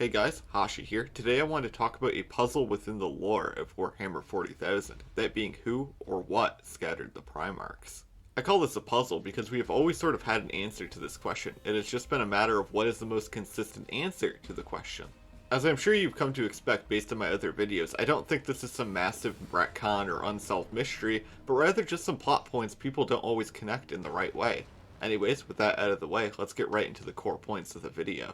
Hey guys, Hashi here. Today I want to talk about a puzzle within the lore of Warhammer 40,000, that being who or what scattered the Primarchs. I call this a puzzle because we have always sort of had an answer to this question. It has just been a matter of what is the most consistent answer to the question. As I'm sure you've come to expect based on my other videos, I don't think this is some massive retcon or unsolved mystery, but rather just some plot points people don't always connect in the right way. Anyways, with that out of the way, let's get right into the core points of the video.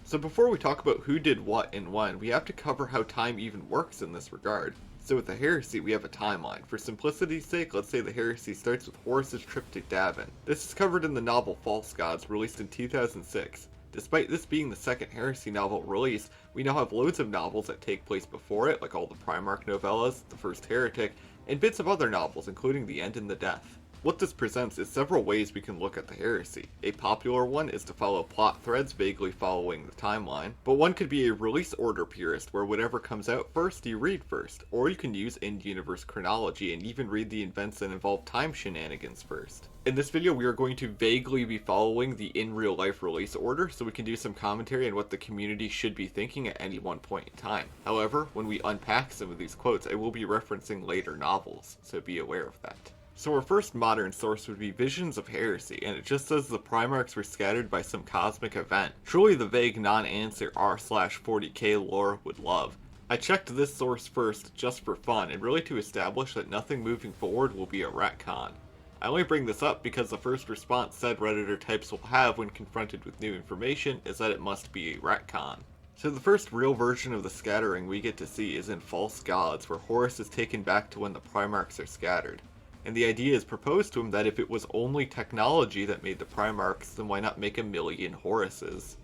So before we talk about who did what and when, we have to cover how time even works in this regard. So with the heresy, we have a timeline. For simplicity's sake, let's say the heresy starts with Horus's trip to Davin. This is covered in the novel False Gods, released in 2006. Despite this being the second heresy novel released, we now have loads of novels that take place before it, like all the Primarch novellas, the First Heretic, and bits of other novels, including The End and the Death. What this presents is several ways we can look at the heresy. A popular one is to follow plot threads vaguely following the timeline, but one could be a release order purist where whatever comes out first you read first, or you can use in-universe chronology and even read the events that involve time shenanigans first. In this video we are going to vaguely be following the in-real-life release order, so we can do some commentary on what the community should be thinking at any one point in time. However, when we unpack some of these quotes, I will be referencing later novels, so be aware of that. So our first modern source would be Visions of Heresy, and it just says the Primarchs were scattered by some cosmic event. Truly the vague non-answer r/40k lore would love. I checked this source first just for fun, and really to establish that nothing moving forward will be a retcon. I only bring this up because the first response said Redditor types will have when confronted with new information is that it must be a retcon. So the first real version of the scattering we get to see is in False Gods, where Horus is taken back to when the Primarchs are scattered. And the idea is proposed to him that if it was only technology that made the Primarchs, then why not make a million Horuses?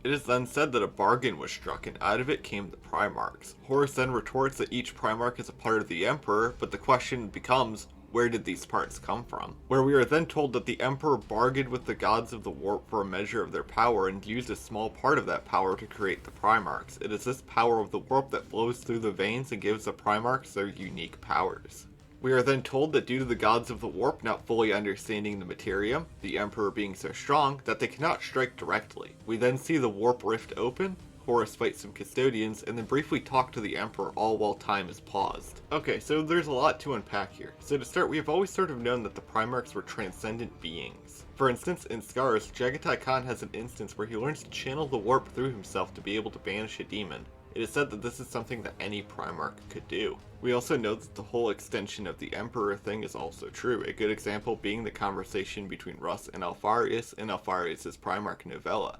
It is then said that a bargain was struck, and out of it came the Primarchs. Horus then retorts that each Primarch is a part of the Emperor, but the question becomes, where did these parts come from? Where we are then told that the Emperor bargained with the gods of the warp for a measure of their power and used a small part of that power to create the Primarchs. It is this power of the warp that flows through the veins and gives the Primarchs their unique powers. We are then told that due to the gods of the warp not fully understanding the materium, the Emperor being so strong, that they cannot strike directly. We then see the warp rift open, Horus fights some custodians, and then briefly talk to the Emperor all while time is paused. Okay, so there's a lot to unpack here. So to start, we have always sort of known that the Primarchs were transcendent beings. For instance, in Scars, Jagatai Khan has an instance where he learns to channel the warp through himself to be able to banish a demon. It is said that this is something that any Primarch could do. We also know that the whole extension of the Emperor thing is also true, a good example being the conversation between Russ and Alpharius in Alpharius' Primarch novella.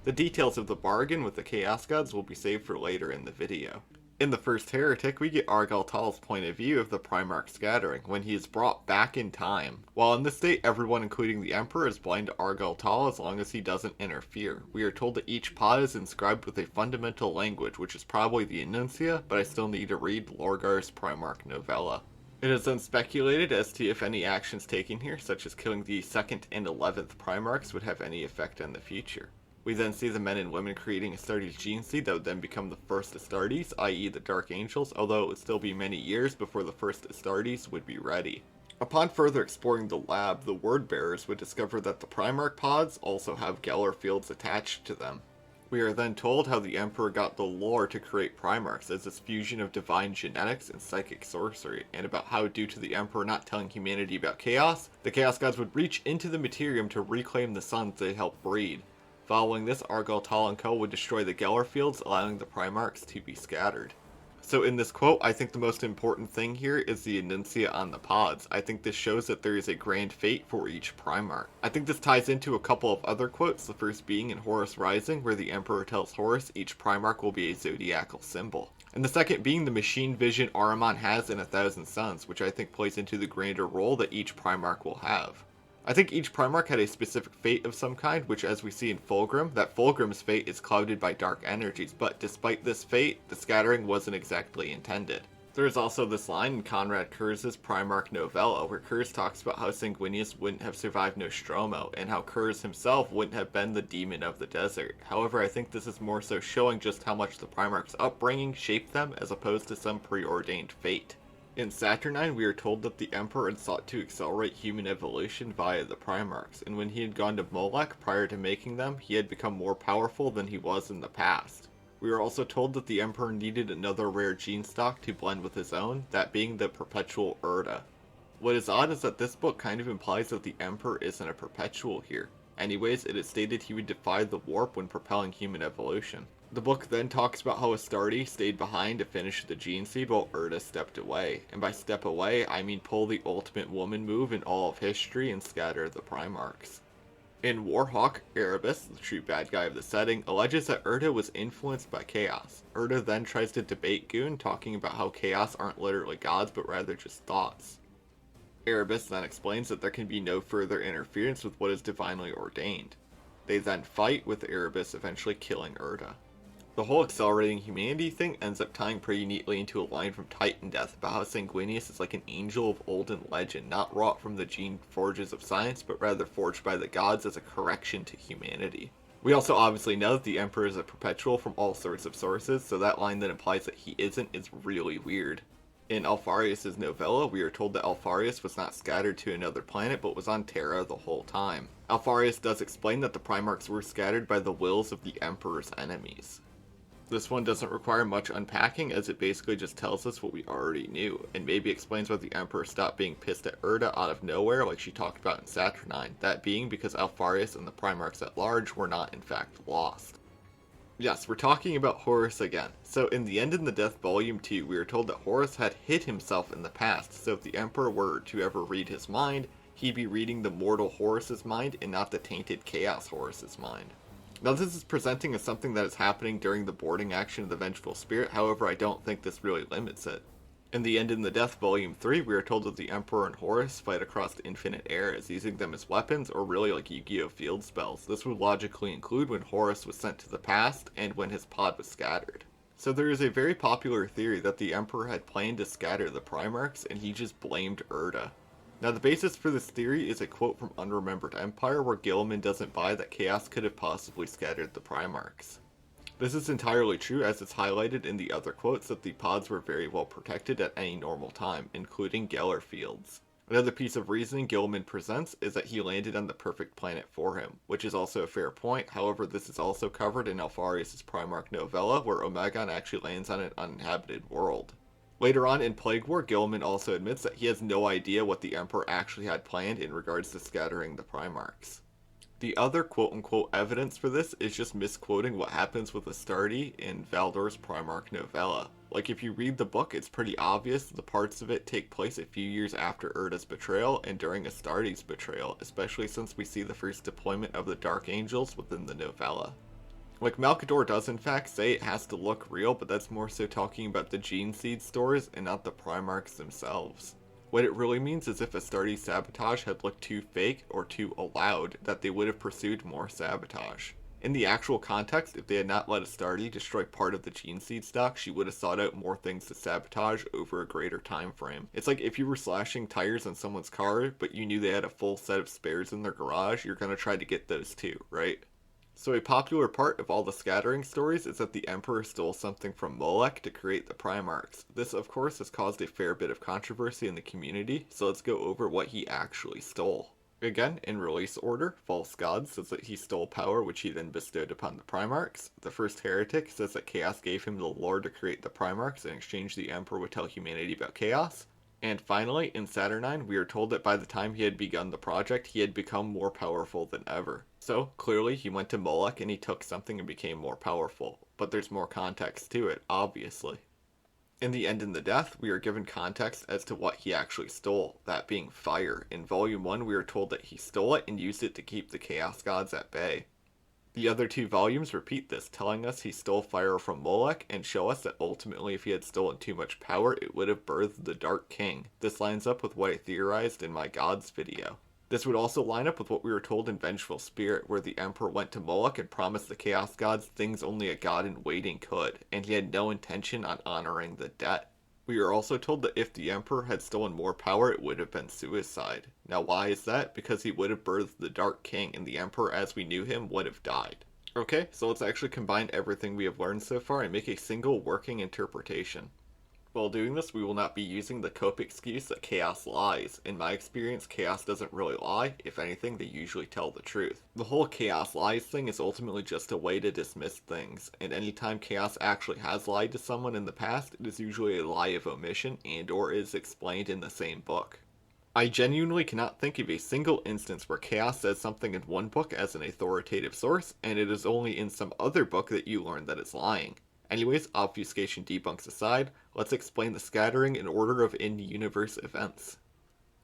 The details of the bargain with the Chaos Gods will be saved for later in the video. In the First Heretic, we get Argal Tal's point of view of the Primarch scattering, when he is brought back in time. While in this state, everyone including the Emperor is blind to Argal Tal as long as he doesn't interfere. We are told that each pod is inscribed with a fundamental language, which is probably the Enuncia, but I still need to read Lorgar's Primarch novella. It is then speculated as to if any actions taken here, such as killing the 2nd and 11th Primarchs, would have any effect on the future. We then see the men and women creating Astartes gene seed that would then become the first Astartes, i.e. the Dark Angels, although it would still be many years before the first Astartes would be ready. Upon further exploring the lab, the Word Bearers would discover that the Primarch pods also have Geller fields attached to them. We are then told how the Emperor got the lore to create Primarchs as this fusion of divine genetics and psychic sorcery, and about how due to the Emperor not telling humanity about chaos, the Chaos Gods would reach into the materium to reclaim the sons they helped breed. Following this, Argal Tal and Co. would destroy the Geller fields, allowing the Primarchs to be scattered. So in this quote, I think the most important thing here is the enuncia on the pods. I think this shows that there is a grand fate for each Primarch. I think this ties into a couple of other quotes, the first being in Horus Rising, where the Emperor tells Horus each Primarch will be a zodiacal symbol. And the second being the machine vision Ahriman has in A Thousand Suns, which I think plays into the grander role that each Primarch will have. I think each Primarch had a specific fate of some kind, which as we see in Fulgrim, that Fulgrim's fate is clouded by dark energies, but despite this fate, the scattering wasn't exactly intended. There is also this line in Conrad Kurz' Primarch novella, where Kurz talks about how Sanguinius wouldn't have survived Nostromo, and how Kurz himself wouldn't have been the demon of the desert. However, I think this is more so showing just how much the Primarch's upbringing shaped them, as opposed to some preordained fate. In Saturnine, we are told that the Emperor had sought to accelerate human evolution via the Primarchs, and when he had gone to Molech prior to making them, he had become more powerful than he was in the past. We are also told that the Emperor needed another rare gene stock to blend with his own, that being the perpetual Erda. What is odd is that this book kind of implies that the Emperor isn't a perpetual here. Anyways, it is stated he would defy the warp when propelling human evolution. The book then talks about how Astartes stayed behind to finish the gene seed while Erda stepped away. And by step away, I mean pull the ultimate woman move in all of history and scatter the Primarchs. In Warhawk, Erebus, the true bad guy of the setting, alleges that Erda was influenced by chaos. Erda then tries to debate Goon, talking about how chaos aren't literally gods but rather just thoughts. Erebus then explains that there can be no further interference with what is divinely ordained. They then fight, with Erebus eventually killing Erda. The whole accelerating humanity thing ends up tying pretty neatly into a line from Titan Death about how Sanguinius is like an angel of olden legend, not wrought from the gene forges of science, but rather forged by the gods as a correction to humanity. We also obviously know that the Emperor is a perpetual from all sorts of sources, so that line that implies that he isn't is really weird. In Alfarius' novella, we are told that Alfarius was not scattered to another planet, but was on Terra the whole time. Alfarius does explain that the Primarchs were scattered by the wills of the Emperor's enemies. This one doesn't require much unpacking, as it basically just tells us what we already knew, and maybe explains why the Emperor stopped being pissed at Erda out of nowhere like she talked about in Saturnine, that being because Alfarius and the Primarchs at large were not in fact lost. Yes, we're talking about Horus again. So in The End in the Death Volume 2, we are told that Horus had hid himself in the past, so if the Emperor were to ever read his mind, he'd be reading the mortal Horus's mind and not the tainted Chaos Horus's mind. Now this is presenting as something that is happening during the boarding action of the Vengeful Spirit, however I don't think this really limits it. In The End in the Death Volume 3, we are told that the Emperor and Horus fight across the infinite eras, using them as weapons, or really like Yu-Gi-Oh! Field spells. This would logically include when Horus was sent to the past, and when his pod was scattered. So there is a very popular theory that the Emperor had planned to scatter the Primarchs, and he just blamed Erda. Now the basis for this theory is a quote from Unremembered Empire, where Gilliman doesn't buy that Chaos could have possibly scattered the Primarchs. This is entirely true, as it's highlighted in the other quotes that the pods were very well protected at any normal time, including Geller fields. Another piece of reasoning Gilliman presents is that he landed on the perfect planet for him, which is also a fair point. However, this is also covered in Alfarius' Primarch novella, where Omegon actually lands on an uninhabited world. Later on in Plague War, Gilliman also admits that he has no idea what the Emperor actually had planned in regards to scattering the Primarchs. The other quote-unquote evidence for this is just misquoting what happens with Astartes in Valdor's Primarch novella. Like, if you read the book, it's pretty obvious that the parts of it take place a few years after Erda's betrayal and during Astartes' betrayal, especially since we see the first deployment of the Dark Angels within the novella. Like, Malkador does in fact say it has to look real, but that's more so talking about the Gene Seed stores and not the Primarchs themselves. What it really means is if Astartes' sabotage had looked too fake or too allowed, that they would have pursued more sabotage. In the actual context, if they had not let Astartes destroy part of the Gene Seed stock, she would have sought out more things to sabotage over a greater time frame. It's like if you were slashing tires on someone's car, but you knew they had a full set of spares in their garage, you're gonna try to get those too, right? So a popular part of all the scattering stories is that the Emperor stole something from Molech to create the Primarchs. This, of course, has caused a fair bit of controversy in the community, so let's go over what he actually stole. Again, in release order, False God says that he stole power which he then bestowed upon the Primarchs. The First Heretic says that Chaos gave him the lore to create the Primarchs, in exchange the Emperor would tell humanity about Chaos. And finally, in Saturnine, we are told that by the time he had begun the project, he had become more powerful than ever. So, clearly, he went to Molech and he took something and became more powerful. But there's more context to it, obviously. In The End in the Death, we are given context as to what he actually stole, that being fire. In Volume 1, we are told that he stole it and used it to keep the Chaos Gods at bay. The other two volumes repeat this, telling us he stole fire from Molech and show us that ultimately if he had stolen too much power, it would have birthed the Dark King. This lines up with what I theorized in my Gods video. This would also line up with what we were told in Vengeful Spirit, where the Emperor went to Molech and promised the Chaos Gods things only a god in waiting could, and he had no intention on honoring the debt. We are also told that if the Emperor had stolen more power, it would have been suicide. Now why is that? Because he would have birthed the Dark King, and the Emperor as we knew him would have died. Okay, so let's actually combine everything we have learned so far and make a single working interpretation. While doing this, we will not be using the cope excuse that chaos lies. In my experience, chaos doesn't really lie. If anything, they usually tell the truth. The whole chaos lies thing is ultimately just a way to dismiss things, and anytime chaos actually has lied to someone in the past, it is usually a lie of omission and or is explained in the same book. I genuinely cannot think of a single instance where chaos says something in one book as an authoritative source, and it is only in some other book that you learn that it's lying. Anyways, obfuscation debunks aside, let's explain the scattering in order of in-universe events.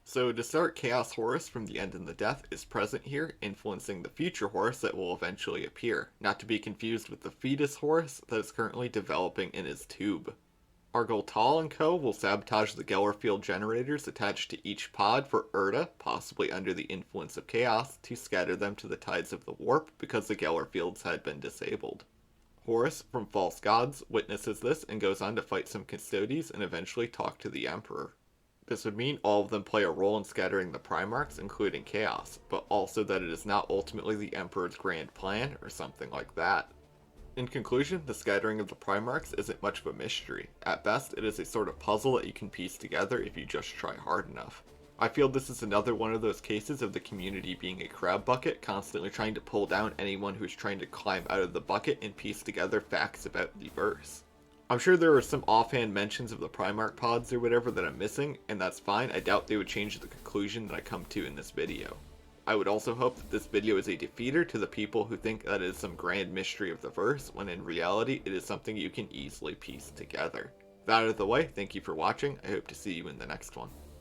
So to start, Chaos Horus from the End and the Death is present here, influencing the future Horus that will eventually appear, not to be confused with the fetus Horus that is currently developing in his tube. Argoltal and co. will sabotage the Geller field generators attached to each pod for Erda, possibly under the influence of chaos, to scatter them to the tides of the warp because the Geller fields had been disabled. Horus, from False Gods, witnesses this and goes on to fight some Custodes and eventually talk to the Emperor. This would mean all of them play a role in scattering the Primarchs, including Chaos, but also that it is not ultimately the Emperor's grand plan or something like that. In conclusion, the scattering of the Primarchs isn't much of a mystery. At best, it is a sort of puzzle that you can piece together if you just try hard enough. I feel this is another one of those cases of the community being a crab bucket, constantly trying to pull down anyone who's trying to climb out of the bucket and piece together facts about the verse. I'm sure there are some offhand mentions of the Primarch pods or whatever that I'm missing, and that's fine. I doubt they would change the conclusion that I come to in this video. I would also hope that this video is a defeater to the people who think that it is some grand mystery of the verse, when in reality it is something you can easily piece together. That out of the way, thank you for watching. I hope to see you in the next one.